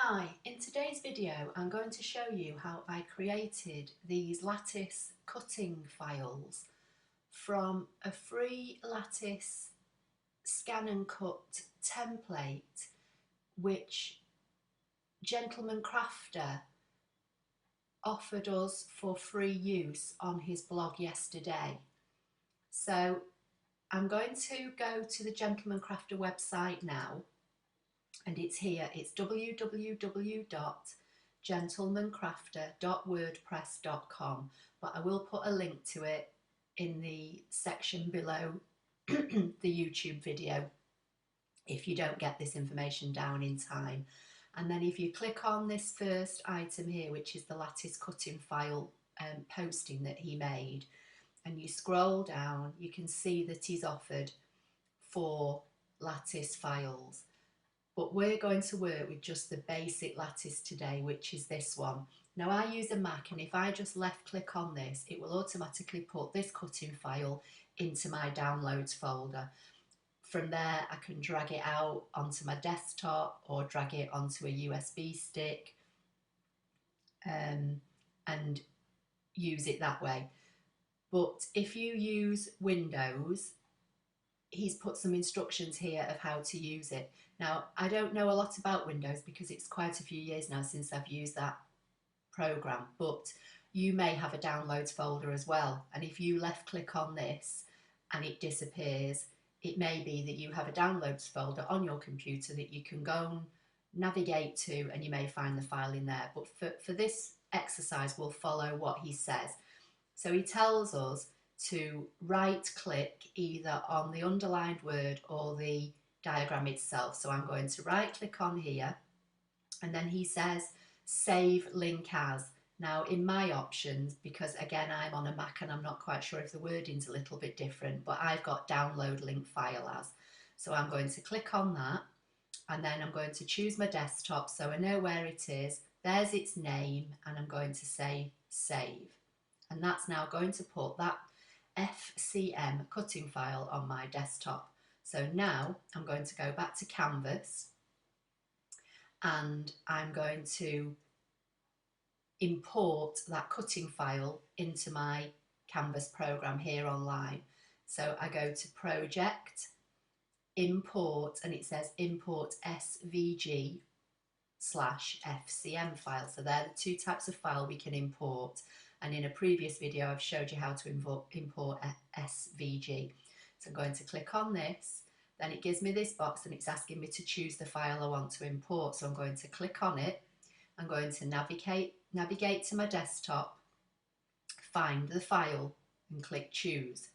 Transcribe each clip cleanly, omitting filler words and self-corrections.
Hi, in today's video I'm going to show you how I created these Lattice cutting files from a free Lattice ScanNCut template which Gentleman Crafter offered us for free use on his blog yesterday. So I'm going to go to the Gentleman Crafter website now, and it's here. It's www.gentlemancrafter.wordpress.com, but I will put a link to it in the section below the YouTube video if you don't get this information down in time. And then if you click on this first item here, which is the lattice cutting file posting that he made, and you scroll down, you can see that he's offered 4 lattice files. But we're going to work with just the basic lattice today, which is this one. Now I use a Mac, and if I just left click on this, it will automatically put this cutting file into my downloads folder. From there I can drag it out onto my desktop or drag it onto a USB stick and use it that way. But if you use Windows, he's put some instructions here of how to use it. Now, I don't know a lot about Windows because it's quite a few years now since I've used that program, but you may have a downloads folder as well. And if you left click on this and it disappears, it may be that you have a downloads folder on your computer that you can go and navigate to, and you may find the file in there. But for this exercise, we'll follow what he says. So he tells us to right click either on the underlined word or the diagram itself. So I'm going to right click on here, and then he says save link as. Now in my options, because again I'm on a Mac and I'm not quite sure if the wording's a little bit different, but I've got download link file as. So I'm going to click on that, and then I'm going to choose my desktop so I know where it is. There's its name, and I'm going to say save. And that's now going to put that FCM cutting file on my desktop. So now I'm going to go back to Canvas, and I'm going to import that cutting file into my Canvas program here online. So I go to Project, Import, and it says Import SVG/FCM file. So they're the 2 types of file we can import. And in a previous video, I've showed you how to import SVG. So I'm going to click on this, then it gives me this box and it's asking me to choose the file I want to import. So I'm going to click on it. I'm going to navigate to my desktop, find the file and click choose.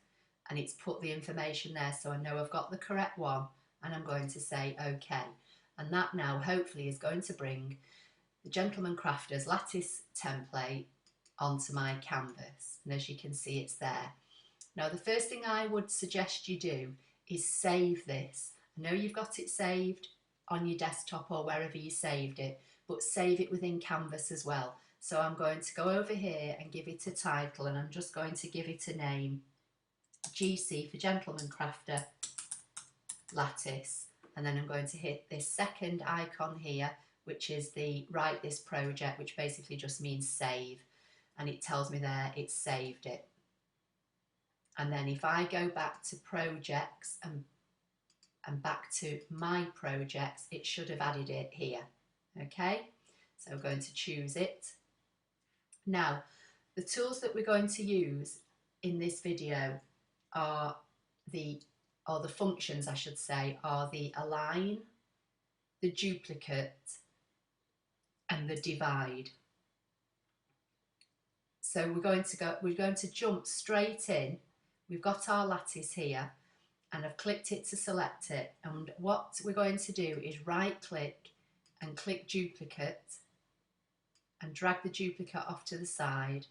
And it's put the information there so I know I've got the correct one, and I'm going to say OK. And that now hopefully is going to bring the Gentleman Crafter's lattice template onto my canvas, and as you can see it's there. Now the first thing I would suggest you do is save this. I know you've got it saved on your desktop or wherever you saved it, but save it within Canvas as well. So I'm going to go over here and give it a title, and I'm just going to give it a name, GC for Gentleman Crafter Lattice, and then I'm going to hit this second icon here, which is the write this project, which basically just means save. And it tells me there it's saved it. And then if I go back to projects and back to my projects, it should have added it here. Okay, so we're going to choose it. Now, the tools that we're going to use in this video are the functions, I should say, are the align, the duplicate, and the divide. So we're going to jump straight in. We've got our lattice here, and I've clicked it to select it. And what we're going to do is right click and click duplicate and drag the duplicate off to the side.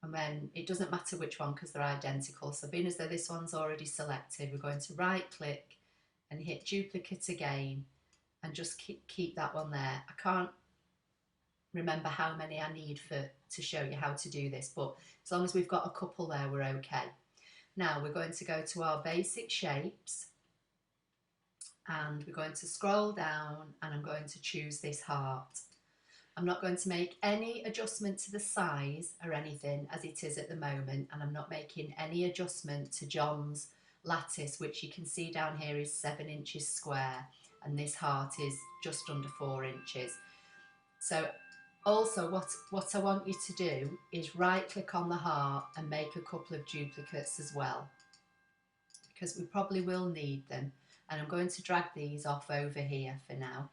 And then it doesn't matter which one because they're identical. So being as though this one's already selected, we're going to right click and hit duplicate again and just keep that one there. I can't remember how many I need to show you how to do this, but as long as we've got a couple there, we're okay. Now we're going to go to our basic shapes, and we're going to scroll down, and I'm going to choose this heart. I'm not going to make any adjustment to the size or anything as it is at the moment, and I'm not making any adjustment to John's lattice, which you can see down here is 7 inches square, and this heart is just under 4 inches. So also what I want you to do is right click on the heart and make a couple of duplicates as well, because we probably will need them, and I'm going to drag these off over here for now.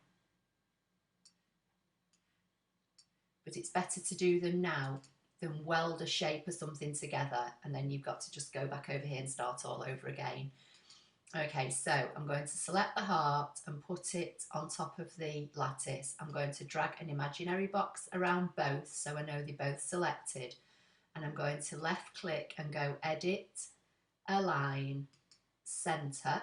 But it's better to do them now than weld a shape or something together and then you've got to just go back over here and start all over again. Okay, so I'm going to select the heart and put it on top of the lattice. I'm going to drag an imaginary box around both so I know they're both selected, and I'm going to left click and go Edit, Align, Center,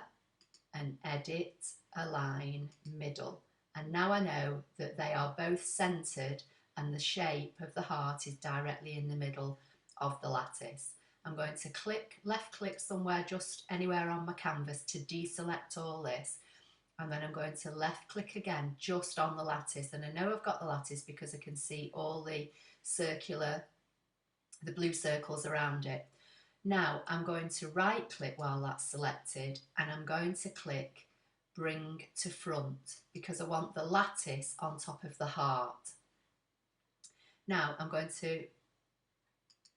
and Edit, Align, Middle. And now I know that they are both centered and the shape of the heart is directly in the middle of the lattice. I'm going to left click somewhere, just anywhere on my canvas, to deselect all this, and then I'm going to left click again just on the lattice, and I know I've got the lattice because I can see all the blue circles around it. Now I'm going to right click while that's selected, and I'm going to click Bring to Front because I want the lattice on top of the heart. Now I'm going to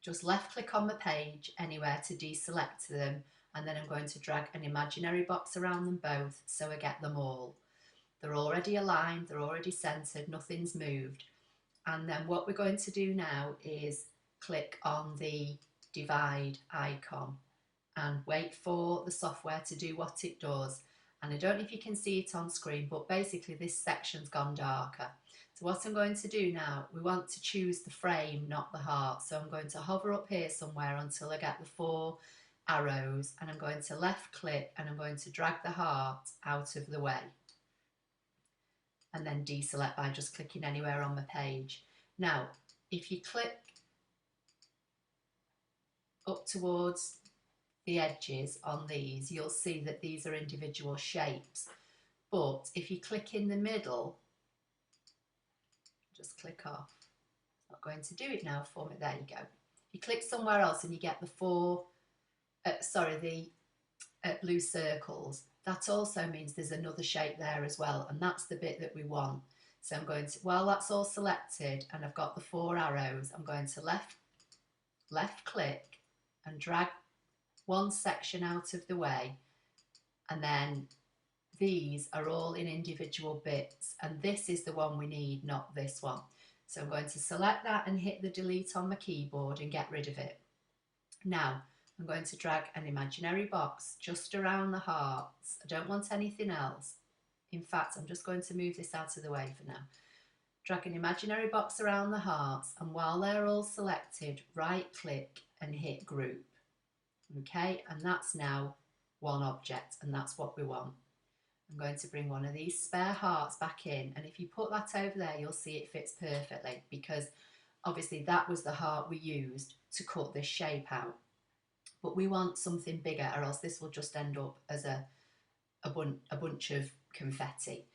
just left click on the page anywhere to deselect them, and then I'm going to drag an imaginary box around them both so I get them all. They're already aligned, they're already centered, nothing's moved. And then what we're going to do now is click on the divide icon and wait for the software to do what it does. And I don't know if you can see it on screen, but basically this section's gone darker. So what I'm going to do now, we want to choose the frame, not the heart. So I'm going to hover up here somewhere until I get the 4 arrows, and I'm going to left click and I'm going to drag the heart out of the way. And then deselect by just clicking anywhere on the page. Now, if you click up towards the edges on these, you'll see that these are individual shapes. But if you click in the middle, just click off. It's not going to do it now for me. There you go. You click somewhere else and you get the blue circles. That also means there's another shape there as well, and that's the bit that we want. So I'm going to, while that's all selected and I've got the 4 arrows, I'm going to left click and drag one section out of the way, and then these are all in individual bits, and this is the one we need, not this one. So I'm going to select that and hit the delete on my keyboard and get rid of it. Now I'm going to drag an imaginary box just around the hearts. I don't want anything else. In fact, I'm just going to move this out of the way for now. Drag an imaginary box around the hearts, and while they're all selected, right click and hit group. Okay, and that's now one object, and that's what we want. I'm going to bring one of these spare hearts back in, and if you put that over there, you'll see it fits perfectly, because obviously that was the heart we used to cut this shape out. But we want something bigger, or else this will just end up as a bunch of confetti.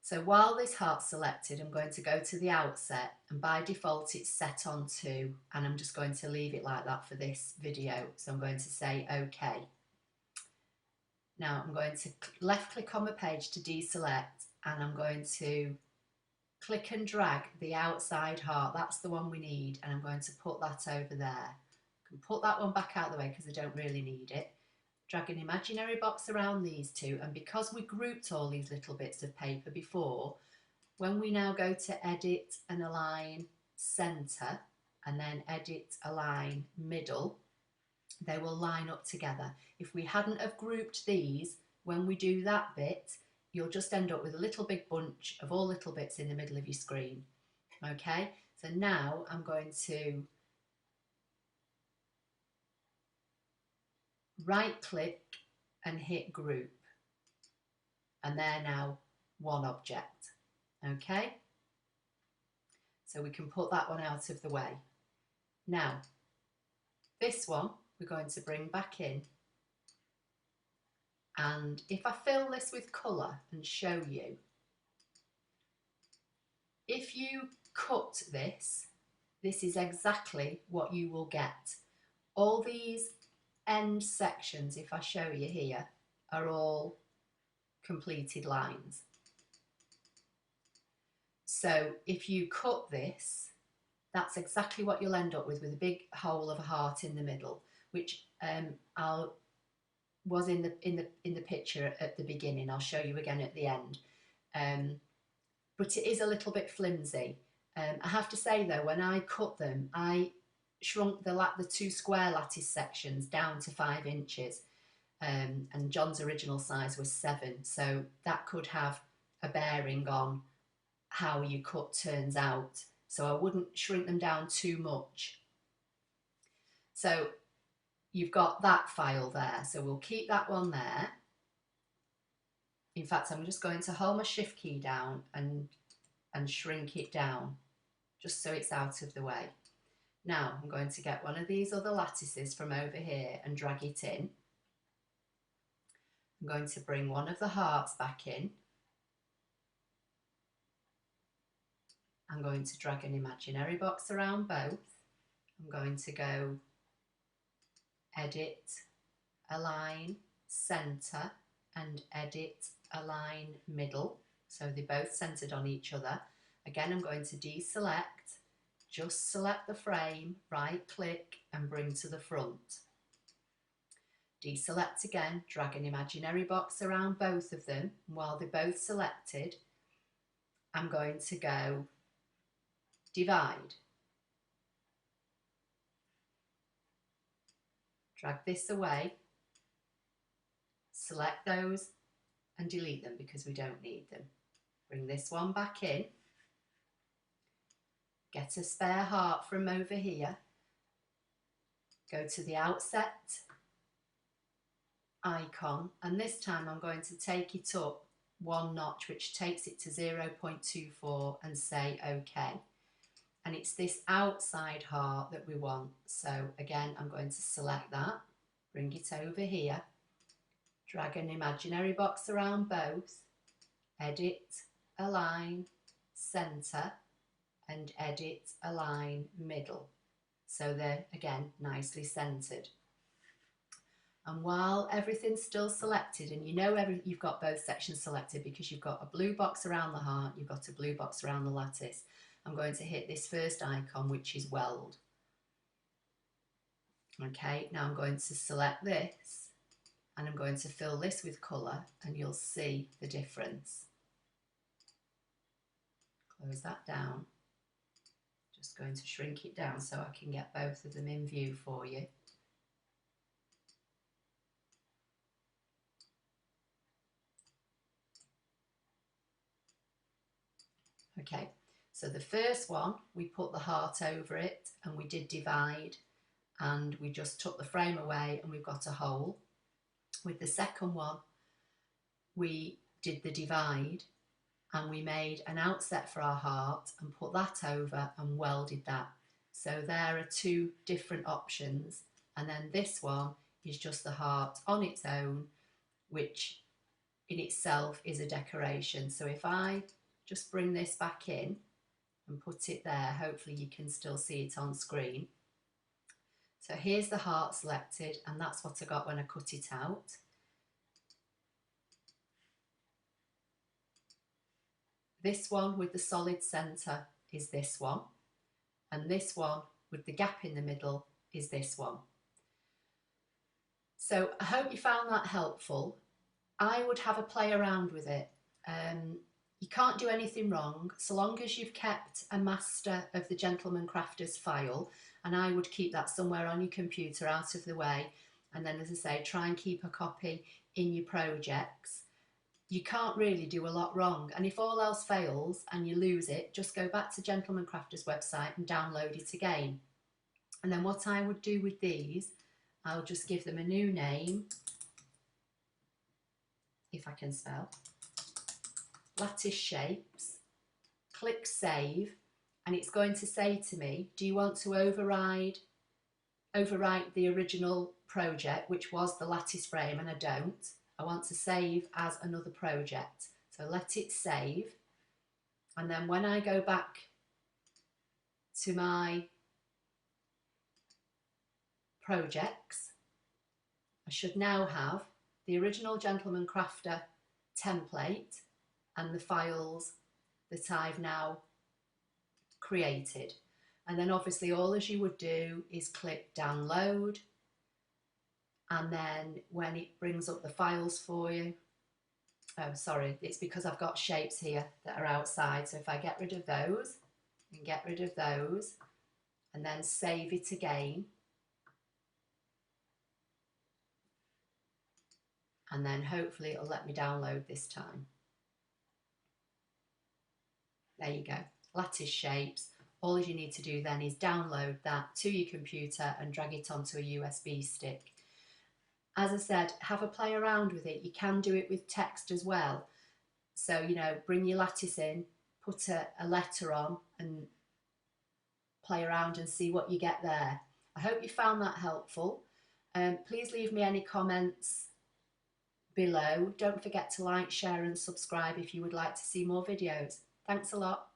So while this heart's selected, I'm going to go to the outset, and by default it's set on 2, and I'm just going to leave it like that for this video. So I'm going to say OK. Now I'm going to left click on the page to deselect, and I'm going to click and drag the outside heart. That's the one we need, and I'm going to put that over there. I can put that one back out of the way because I don't really need it. Drag an imaginary box around these 2, and because we grouped all these little bits of paper before, when we now go to Edit and Align Center and then Edit, Align, Middle, they will line up together. If we hadn't have grouped these, when we do that bit, you'll just end up with a little big bunch of all little bits in the middle of your screen. Okay, so now I'm going to right click and hit group, and they're now one object. Okay, so we can put that one out of the way. Now this one we're going to bring back in, and if I fill this with colour and show you, If you cut this, this is exactly what you will get. All these end sections, if I show you here, are all completed lines. So if you cut this, that's exactly what you'll end up with a big hole of a heart in the middle, which was in the picture at the beginning. I'll show you again at the end. But it is a little bit flimsy. I have to say though, when I cut them, I shrunk the two square lattice sections down to 5 inches, and John's original size was 7, so that could have a bearing on how your cut turns out. So I wouldn't shrink them down too much. So you've got that file there, so we'll keep that one there. In fact, I'm just going to hold my shift key down and shrink it down just so it's out of the way. Now I'm going to get one of these other lattices from over here and drag it in. I'm going to bring one of the hearts back in. I'm going to drag an imaginary box around both. I'm going to go Edit, Align, Center, and Edit, Align, Middle. So they're both centered on each other. Again, I'm going to deselect, just select the frame, right click and bring to the front. Deselect again, drag an imaginary box around both of them. While they're both selected, I'm going to go Divide. Drag this away, select those and delete them because we don't need them. Bring this one back in, get a spare heart from over here, go to the outset icon, and this time I'm going to take it up 1 notch, which takes it to 0.24, and say OK. And it's this outside heart that we want. So again, I'm going to select that, bring it over here, drag an imaginary box around both, Edit, Align, Center, and Edit, Align, Middle. So they're, again, nicely centered. And while everything's still selected, and you know you've got both sections selected because you've got a blue box around the heart, you've got a blue box around the lattice, I'm going to hit this first icon, which is Weld. Okay, now I'm going to select this and I'm going to fill this with colour, and you'll see the difference. Close that down. Just going to shrink it down so I can get both of them in view for you. Okay, so the first one, we put the heart over it and we did divide, and we just took the frame away and we've got a hole. With the second one, we did the divide and we made an outset for our heart and put that over and welded that. So there are 2 different options, and then this one is just the heart on its own, which in itself is a decoration. So if I just bring this back in and put it there, hopefully you can still see it on screen. So here's the heart selected, and that's what I got when I cut it out. This one with the solid centre is this one, and this one with the gap in the middle is this one. So I hope you found that helpful. I would have a play around with it. You can't do anything wrong so long as you've kept a master of the Gentleman Crafters file, and I would keep that somewhere on your computer out of the way, and then, as I say, try and keep a copy in your projects. You can't really do a lot wrong, and if all else fails and you lose it, just go back to Gentleman Crafters website and download it again. And then what I would do with these, I'll just give them a new name, if I can spell, Lattice Shapes, click Save, and it's going to say to me, do you want to overwrite the original project, which was the lattice frame, and I don't. I want to save as another project. So let it save, And then when I go back to my projects, I should now have the original Gentleman Crafter template and the files that I've now created. And then obviously all as you would do is click download, and then when it brings up the files for you, oh sorry, it's because I've got shapes here that are outside, so if I get rid of those and get rid of those and then save it again, and then hopefully it'll let me download this time. There you go, Lattice shapes. All you need to do then is download that to your computer and drag it onto a USB stick. As I said, have a play around with it. You can do it with text as well. So, you know, bring your Lattice in, put a letter on and play around and see what you get there. I hope you found that helpful. Please leave me any comments below. Don't forget to like, share and subscribe if you would like to see more videos. Thanks a lot.